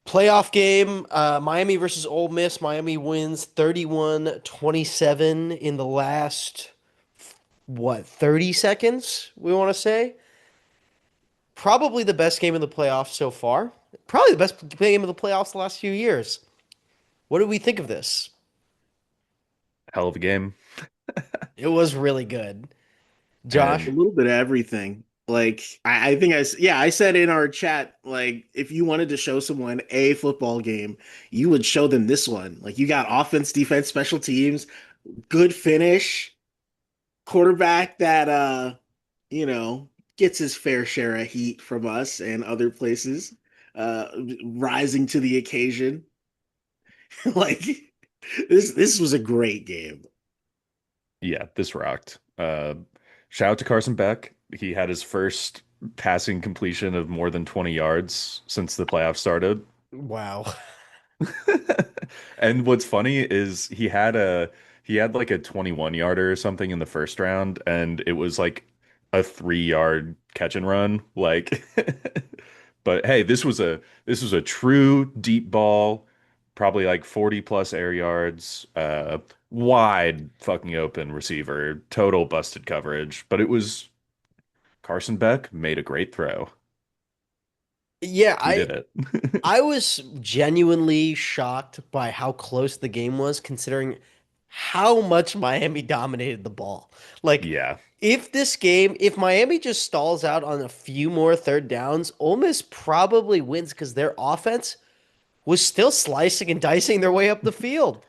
Playoff game, Miami versus Ole Miss. Miami wins 31-27 in the last, 30 seconds, we want to say. Probably the best game of the playoffs so far. Probably the best game of the playoffs the last few years. What do we think of this? Hell of a game. It was really good. And Josh? A little bit of everything. Like I think yeah, I said in our chat, like if you wanted to show someone a football game, you would show them this one. Like you got offense, defense, special teams, good finish, quarterback that you know, gets his fair share of heat from us and other places, uh rising to the occasion. Like this was a great game. yeah, this rocked. Shout out to Carson Beck. He had his first passing completion of more than 20 yards since the playoffs started. Wow. And what's funny is he had like a 21 yarder or something in the first round, and it was like a 3 yard catch and run. Like but hey, this was a true deep ball, probably like 40 plus air yards, wide fucking open receiver, total busted coverage. But it was Carson Beck made a great throw. Yeah, He I did it. I was genuinely shocked by how close the game was, considering how much Miami dominated the ball. Like, Yeah. if Miami just stalls out on a few more third downs, Ole Miss probably wins because their offense was still slicing and dicing their way up the field.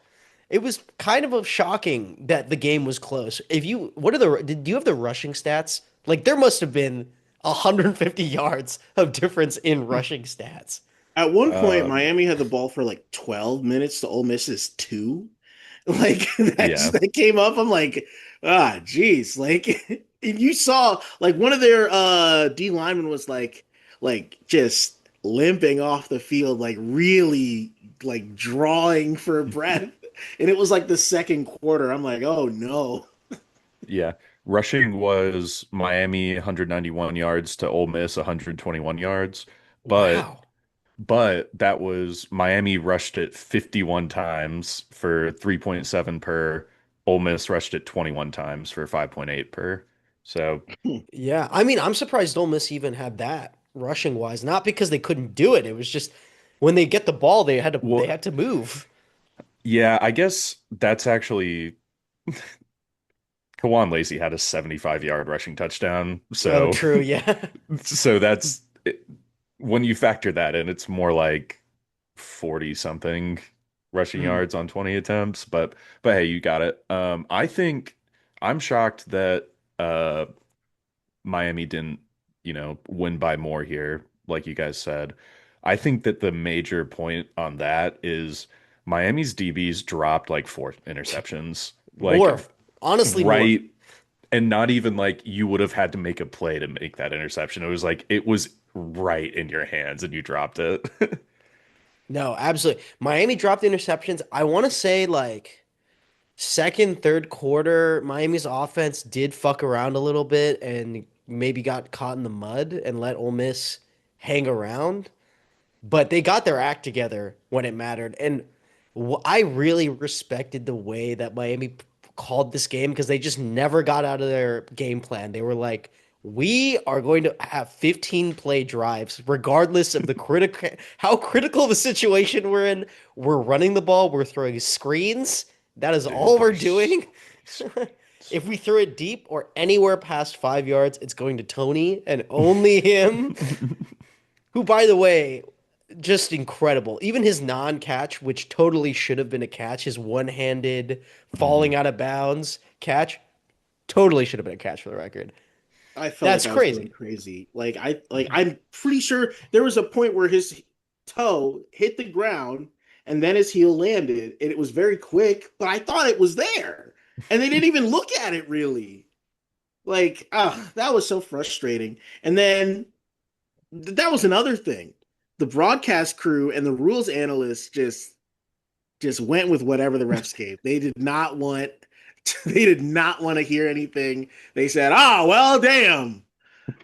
It was kind of shocking that the game was close. Do you have the rushing stats? Like, there must have been 150 yards of difference in rushing stats. At one point, Uh, Miami had the ball for like 12 minutes to Ole Miss's two. Like yeah. that came up. I'm like, geez. Like and you saw like one of their D linemen was like just limping off the field, like really like drawing for breath. And it was like the second quarter. I'm like, oh no. Yeah. Rushing was Miami 191 yards to Ole Miss 121 yards. But Wow. but that was Miami rushed it 51 times for 3.7 per. Ole Miss rushed it 21 times for 5.8 per. So, Yeah. I mean, I'm surprised Ole Miss even had that rushing wise. Not because they couldn't do it. It was just when they get the ball, they well, had to move. yeah, I guess that's actually Kawan Lacey had a 75-yard rushing touchdown. Oh, So true. Yeah. so when you factor that in, it's more like 40 something rushing Hmm. yards on 20 attempts. But hey, you got it. I think I'm shocked that Miami didn't, win by more here, like you guys said. I think that the major point on that is Miami's DBs dropped like four interceptions. Like More. Honestly, more. right, and not even like you would have had to make a play to make that interception. It was like it was right in your hands and you dropped it. No, absolutely. Miami dropped the interceptions. I want to say like second, third quarter, Miami's offense did fuck around a little bit and maybe got caught in the mud and let Ole Miss hang around. But they got their act together when it mattered. And I really respected the way that called this game because they just never got out of their game plan. They were like, we are going to have 15 play drives, regardless of how critical the situation we're in. We're running the ball, we're throwing screens. That is Dude, all we're doing. If we throw it deep or anywhere past 5 yards, it's going to Tony and only him. Who, by the way, just incredible. Even his non-catch, which totally should have been a catch, his one-handed Mhm. falling out of bounds catch, totally should have been a catch for the record. I felt like That's I was going crazy. crazy. I'm pretty sure there was a point where his toe hit the ground and then his heel landed and it was very quick, but I thought it was there. And they didn't even look at it really. Like, that was so frustrating. And then that was another thing. The broadcast crew and the rules analysts just went with whatever the refs gave. They did not want they did not want to hear anything. They said, "Oh, well, damn.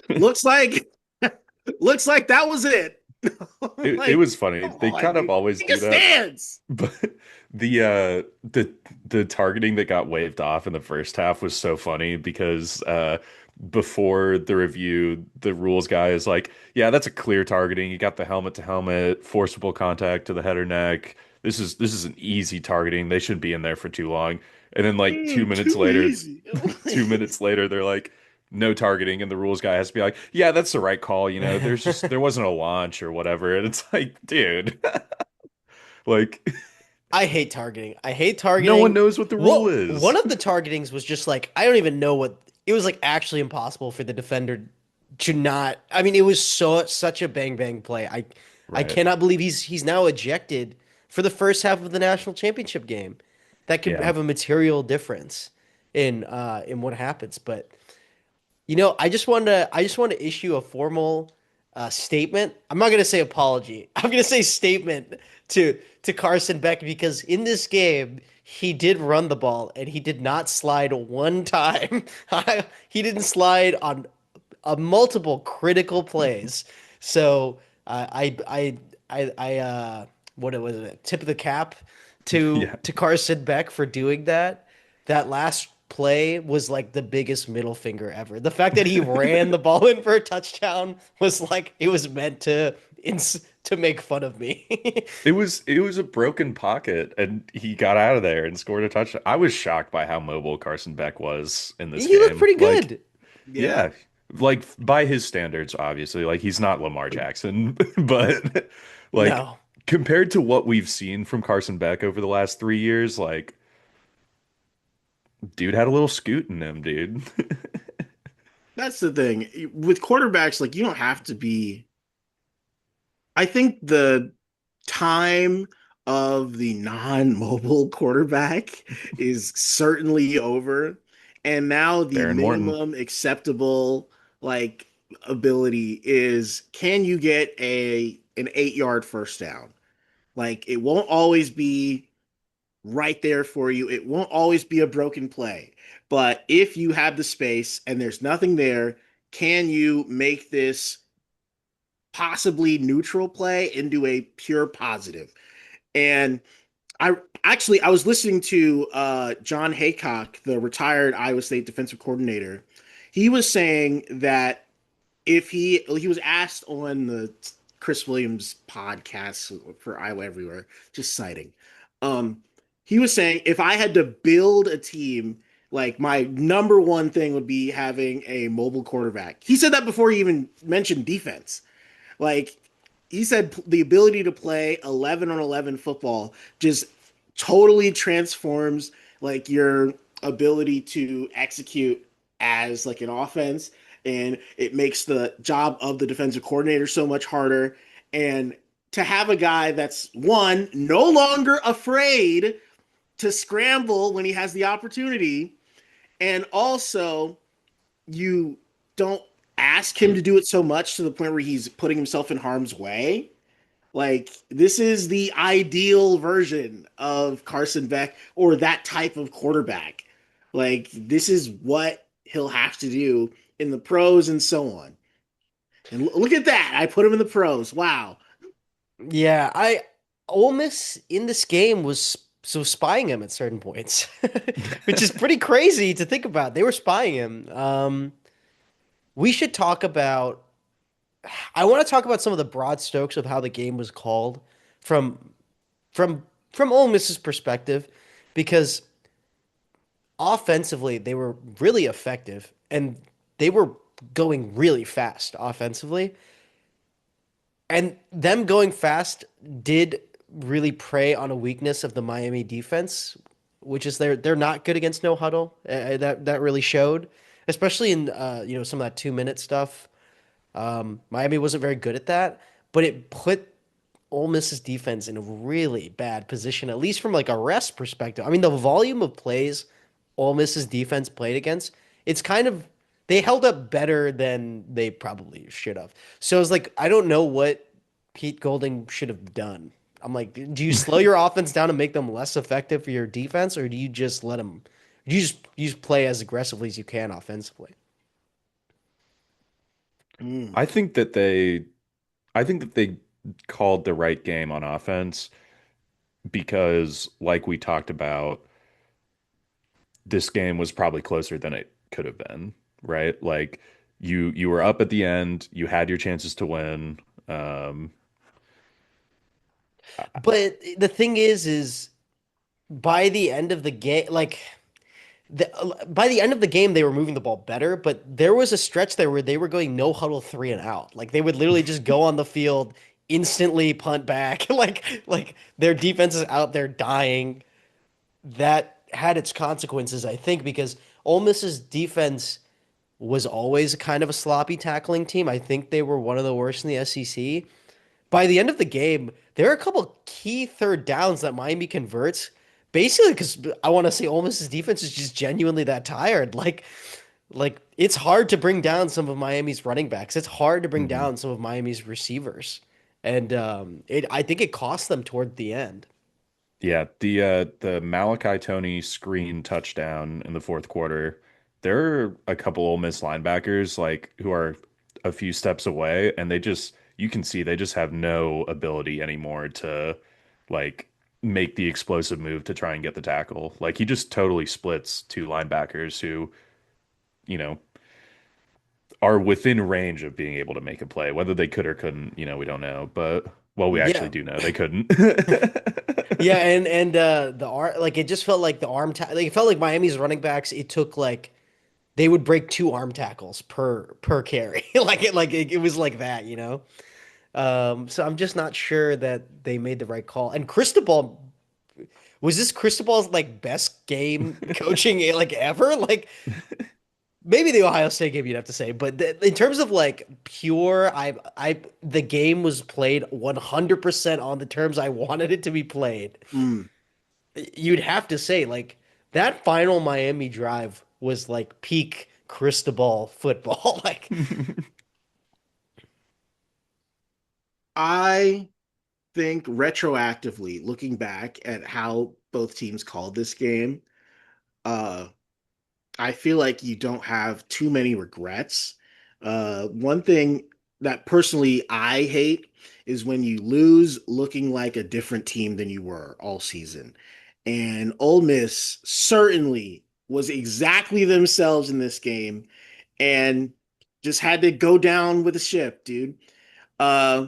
Looks like looks like that was it." It Like, was funny. come They on, kind of dude. always Take a do that. stance. But the targeting that got waved off in the first half was so funny because before the review, the rules guy is like, "Yeah, that's a clear targeting. You got the helmet to helmet, forcible contact to the head or neck. This is an easy targeting. They shouldn't be in there for too long." And then like Too easy. 2 minutes later, they're like, "No targeting," and the rules guy has to be like, "Yeah, that's the right call. There wasn't a launch or whatever." And it's like, dude, like. I hate targeting. I hate No one targeting. knows what the rule What one is. of the targetings was just like I don't even know what it was like actually impossible for the defender to not. I mean, it was such a bang bang play. I Right. cannot believe he's now ejected for the first half of the national championship game. That could Yeah. have a material difference in what happens. But I just want to issue a formal statement. I'm not gonna say apology. I'm gonna say statement to Carson Beck because in this game he did run the ball and he did not slide one time. He didn't slide on multiple critical plays. So what was it? Tip of the cap Yeah. to Carson Beck for doing that. That last play was like the biggest middle finger ever. The fact that he ran the ball in for a touchdown was like it was meant to make fun of me. It was a broken pocket and he got out of there and scored a touchdown. I was shocked by how mobile Carson Beck was in this He looked game. pretty Like, good. Yeah. yeah. Like by his standards, obviously. Like he's not Lamar Jackson, but like No. compared to what we've seen from Carson Beck over the last 3 years, like dude had a little scoot in him, dude. That's the thing. With quarterbacks, like you don't have to be. I think the time of the non-mobile quarterback is certainly over. And now the Darren Morton. minimum acceptable like ability is can you get an 8-yard first down? Like it won't always be right there for you. It won't always be a broken play. But if you have the space and there's nothing there, can you make this possibly neutral play into a pure positive? And I I was listening to John Haycock, the retired Iowa State defensive coordinator. He was saying that if he was asked on the Chris Williams podcast for Iowa Everywhere, just citing. Um, he was saying if I had to build a team, like my number one thing would be having a mobile quarterback. He said that before he even mentioned defense. Like he said, the ability to play 11 on 11 football just totally transforms like your ability to execute as like an offense, and it makes the job of the defensive coordinator so much harder. And to have a guy that's one no longer afraid to scramble when he has the opportunity, and also you don't ask him to do it so much to the point where he's putting himself in harm's way. Like this is the ideal version of Carson Beck or that type of quarterback. Like this is what he'll have to do in the pros and so on. And look at that. I put him in the pros. Wow. Yeah, I Ole Miss in this game was so spying him at certain points, which is pretty crazy to think about. They were spying him. We should talk about. I want to talk about some of the broad strokes of how the game was called from from from Ole Miss's perspective, because offensively they were really effective and they were going really fast offensively. And them going fast did really prey on a weakness of the Miami defense, which is they're not good against no huddle. That really showed, especially in some of that 2 minute stuff. Miami wasn't very good at that, but it put Ole Miss's defense in a really bad position, at least from like a rest perspective. I mean, the volume of plays Ole Miss's defense played against, it's kind of they held up better than they probably should have. So it's like I don't know what Pete Golding should have done. I'm like, do you slow your offense down and make them less effective for your defense, or do you just let them? You just play as aggressively as you can offensively? Mm. I think that they called the right game on offense because, like we talked about, this game was probably closer than it could have been, right? Like you were up at the end, you had your chances to win. Um, But the thing is by the end of the game, like by the end of the game, they were moving the ball better, but there was a stretch there where they were going no huddle three and out. Like they would literally just go on the field, instantly punt back. Like their defense is out there dying. That had its consequences, I think, because Ole Miss's defense was always kind of a sloppy tackling team. I think they were one of the worst in the SEC. By the end of the game, there are a couple key third downs that Miami converts, basically because I want to say Ole Miss's defense is just genuinely that tired. Like it's hard to bring down some of Miami's running backs. It's hard to bring mhm. down some of Miami's receivers, and it I think it cost them toward the end. Yeah, the Malachi Tony screen touchdown in the fourth quarter. There are a couple Ole Miss linebackers like who are a few steps away, and they just you can see they just have no ability anymore to like make the explosive move to try and get the tackle. Like he just totally splits two linebackers who, you know, are within range of being able to make a play. Whether they could or couldn't, we don't know. But well, we actually Yeah, do know they couldn't. yeah, and the arm like it just felt like the like it felt like Miami's running backs. It took like they would break two arm tackles per carry. It was like that, you know. So I'm just not sure that they made the right call. And Cristobal was this Cristobal's like best game coaching like ever? Like maybe the Ohio State game you'd have to say, but in terms of like pure, the game was played 100% on the terms I wanted it to be played. Mm. You'd have to say like that final Miami drive was like peak Cristobal football. Like I think retroactively, looking back at how both teams called this game, uh, I feel like you don't have too many regrets. One thing that personally I hate is when you lose looking like a different team than you were all season. And Ole Miss certainly was exactly themselves in this game and just had to go down with the ship, dude. Uh,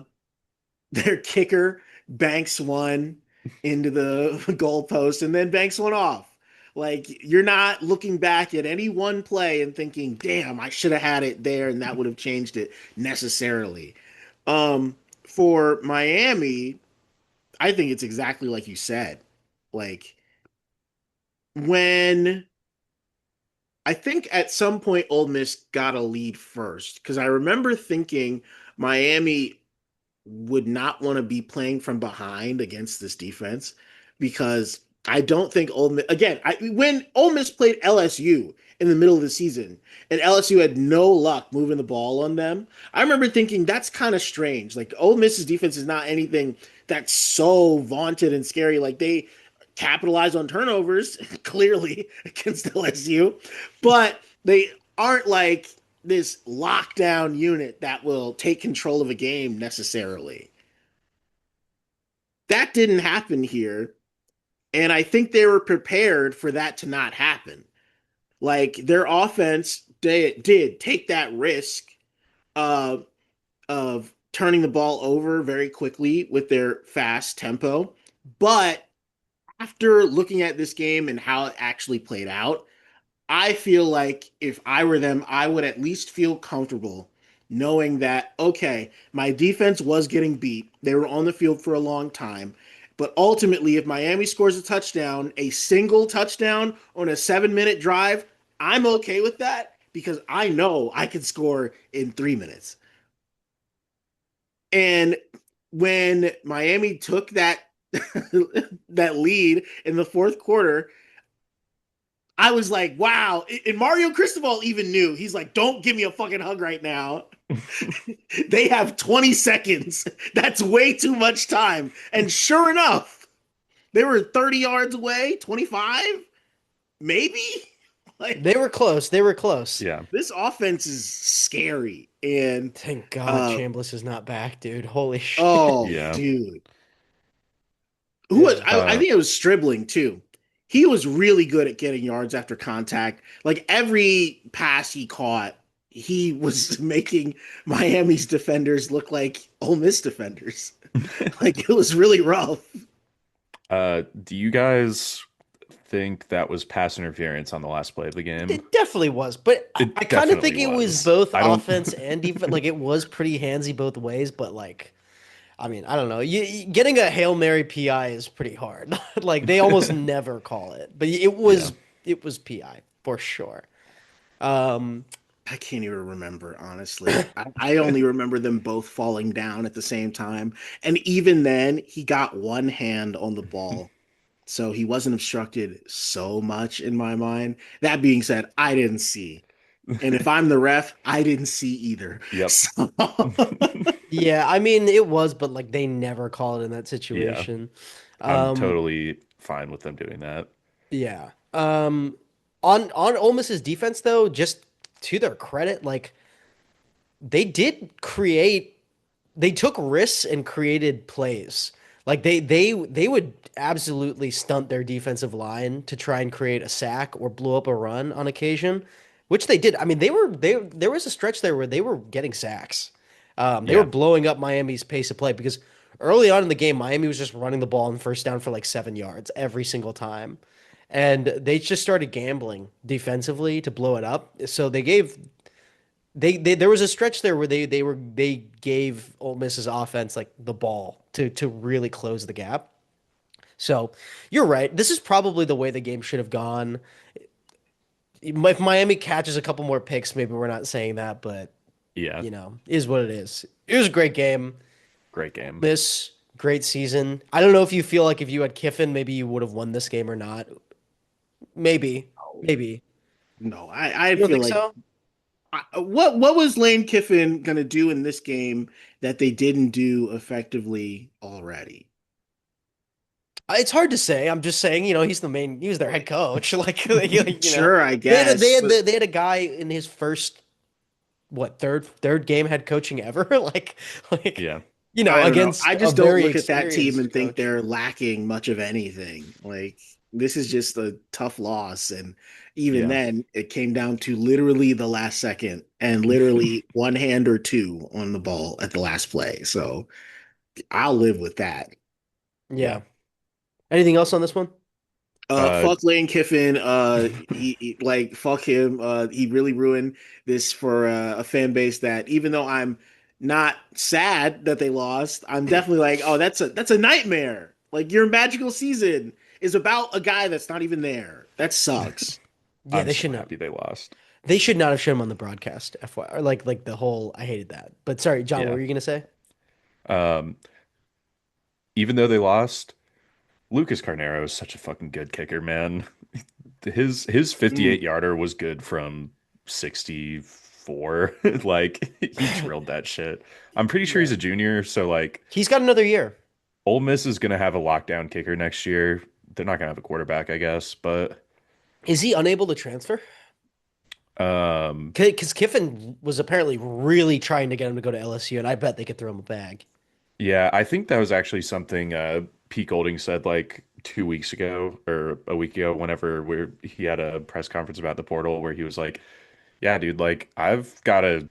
their kicker banks one into the goalpost and then banks one off. Like you're not looking back at any one play and thinking, "Damn, I should have had it there and that would have changed it necessarily." Um, for Miami, I think it's exactly like you said. Like when I think at some point Ole Miss got a lead first because I remember thinking Miami would not want to be playing from behind against this defense because I don't think Ole Miss, again, when Ole Miss played LSU in the middle of the season and LSU had no luck moving the ball on them, I remember thinking that's kind of strange. Like Ole Miss's defense is not anything that's so vaunted and scary. Like they capitalize on turnovers clearly against LSU, but they aren't like this lockdown unit that will take control of a game necessarily. That didn't happen here. And I think they were prepared for that to not happen. Like their offense did take that risk uh, of turning the ball over very quickly with their fast tempo. But after looking at this game and how it actually played out, I feel like if I were them, I would at least feel comfortable knowing that, okay, my defense was getting beat. They were on the field for a long time. But ultimately, if Miami scores a single touchdown on a 7 minute drive, I'm okay with that because I know I can score in 3 minutes. And when Miami took that that lead in the fourth quarter, I was like, wow. And Mario Cristobal even knew. He's like, don't give me a fucking hug right now. They have 20 seconds. That's way too much time. And sure enough, they were 30 yards away, 25, maybe. Like They were close. They were close. Yeah. this offense is scary. And Thank God uh Chambliss is not back, dude. Holy shit. oh Yeah. dude. Who was Yeah. I Uh, think it was Stribling too. He was really good at getting yards after contact. Like every pass he caught, he was making Miami's defenders look like Ole Miss defenders. Like it was really rough. do you guys think that was pass interference on the last play of the game? It definitely was, but I It kind of definitely think it was was. both I don't. offense and defense. Like it was pretty handsy both ways, but like, I mean, I don't know. Getting a Hail Mary PI is pretty hard. Like they almost never call it, but Yeah. it was PI for sure. Um, I can't even remember, honestly. I only remember them both falling down at the same time. And even then, he got one hand on the ball. So he wasn't obstructed so much in my mind. That being said, I didn't see. And if I'm the ref, I didn't see either. Yep. So yeah, I mean it was, but like they never call it in that Yeah. situation. I'm Um, totally fine with them doing that. yeah. On Ole Miss's defense though, just to their credit, like they did create they took risks and created plays. Like they would absolutely stunt their defensive line to try and create a sack or blow up a run on occasion, which they did. I mean, they there was a stretch there where they were getting sacks. They were Yeah. blowing up Miami's pace of play because early on in the game, Miami was just running the ball on first down for like 7 yards every single time. And they just started gambling defensively to blow it up. So they there was a stretch there where they gave Ole Miss's offense like the ball to really close the gap. So you're right. This is probably the way the game should have gone. If Miami catches a couple more picks, maybe we're not saying that, but Yeah. is what it is. It was a great game. Great game. Miss, great season. I don't know if you feel like if you had Kiffin, maybe you would have won this game or not. Maybe, maybe. no, I You don't feel think like so? what was Lane Kiffin gonna do in this game that they didn't do effectively already? It's hard to say. I'm just saying, he was their head coach. Like, Sure, I they had guess, but they had a guy in his first third game head coaching ever. Like, Yeah. I don't know. against I a just don't very look at that team and experienced think coach. they're lacking much of anything. Like this is just a tough loss, and even Yeah. then, it came down to literally the last second and literally one hand or two on the ball at the last play. So I'll live with that. Yeah. Yeah. Anything else on this one? Uh, Fuck Lane Kiffin. Like fuck him. He really ruined this for a fan base that even though I'm not sad that they lost, I'm definitely like, oh, that's a nightmare. Like your magical season is about a guy that's not even there. That sucks. Yeah, I'm they so should not. happy they lost. They should not have shown him on the broadcast. FY, or like the whole. I hated that. But sorry, John, what Yeah. were you gonna say? Um, even though they lost, Lucas Carnero is such a fucking good kicker, man. His Mm. 58 yarder was good from 64. Like he drilled that shit. I'm pretty sure he's Yeah, a junior, so like he's got another year. Ole Miss is gonna have a lockdown kicker next year. They're not gonna have a quarterback, I guess, but Is he unable to transfer? um Because Kiffin was apparently really trying to get him to go to LSU, and I bet they could throw him a bag. yeah, I think that was actually something Pete Golding said like 2 weeks ago or a week ago, whenever he had a press conference about the portal where he was like, yeah, dude, like I've got a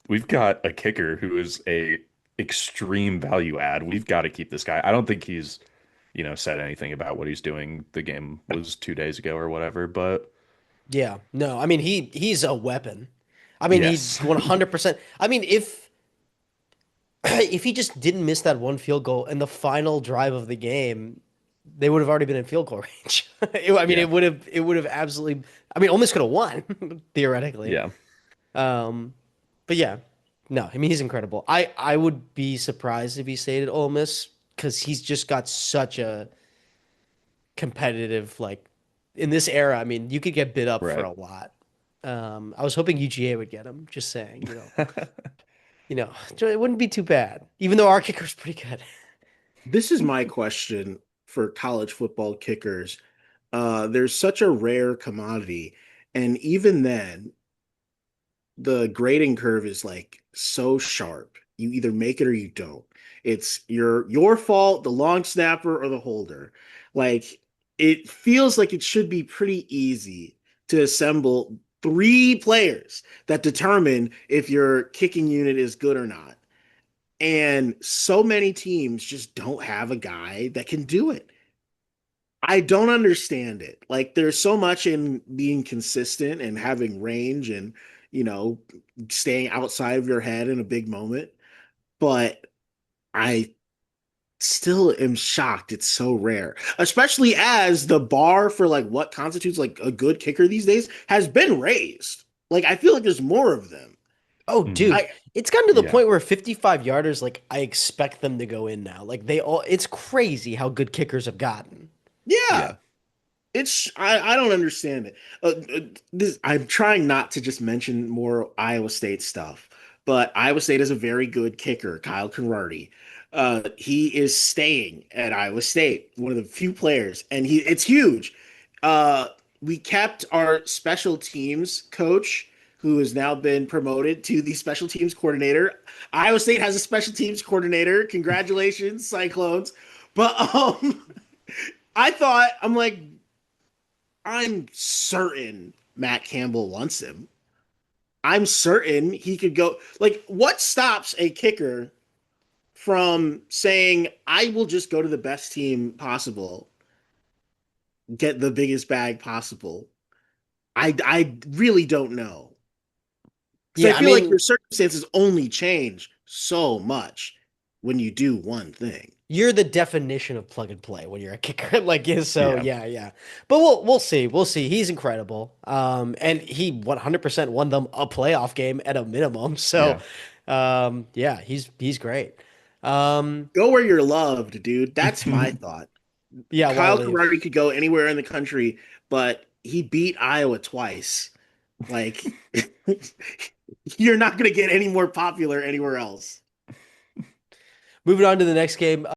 we've got a kicker who is a extreme value add. We've got to keep this guy. I don't think he's, said anything about what he's doing. The game was 2 days ago or whatever, but Yeah, no, I mean he's a weapon. I mean he yes. 100%. I mean if he just didn't miss that one field goal in the final drive of the game, they would have already been in field goal range. I mean Yeah. it would have absolutely. I mean, almost could have won theoretically. Yeah. Um, but yeah, no, I mean he's incredible. I would be surprised if he stayed at Ole Miss because he's just got such a competitive like in this era. I mean, you could get bid up for Right. a lot. I was hoping UGA would get him. Just saying, it wouldn't be too bad, even though our kicker's pretty good. This is my question for college football kickers. There's such a rare commodity. And even then, the grading curve is like so sharp. You either make it or you don't. It's your fault, the long snapper or the holder. Like it feels like it should be pretty easy to assemble three players that determine if your kicking unit is good or not. And so many teams just don't have a guy that can do it. I don't understand it. Like there's so much in being consistent and having range and, you know, staying outside of your head in a big moment, but I still am shocked it's so rare. Especially as the bar for like what constitutes like a good kicker these days has been raised. Like I feel like there's more of them. Oh, Mhm. dude, I it's gotten to the Yeah. point where 55 yarders, like I expect them to go in now. Like they all, it's crazy how good kickers have gotten. yeah, Yeah. I don't understand it. I'm trying not to just mention more Iowa State stuff, but Iowa State is a very good kicker, Kyle Conradi. He is staying at Iowa State, one of the few players, and he it's huge. Uh, we kept our special teams coach, who has now been promoted to the special teams coordinator. Iowa State has a special teams coordinator. Congratulations, Cyclones! But I thought I'm like I'm certain Matt Campbell wants him. I'm certain he could go. Like, what stops a kicker from saying, I will just go to the best team possible, get the biggest bag possible? I really don't know. Because I Yeah, I feel like your mean, circumstances only change so much when you do one thing. you're the definition of plug and play when you're a kicker. Like, yeah, so Yeah. yeah, yeah. But we'll see. We'll see. He's incredible. And he 100% won them a playoff game at a minimum. So, Yeah. yeah, he's great. Um, Go where you're loved, dude. That's my thought. yeah, why Kyle leave? Karate could go anywhere in the country, but he beat Iowa twice. Like, you're not going to get any more popular anywhere else. Moving on to the next game.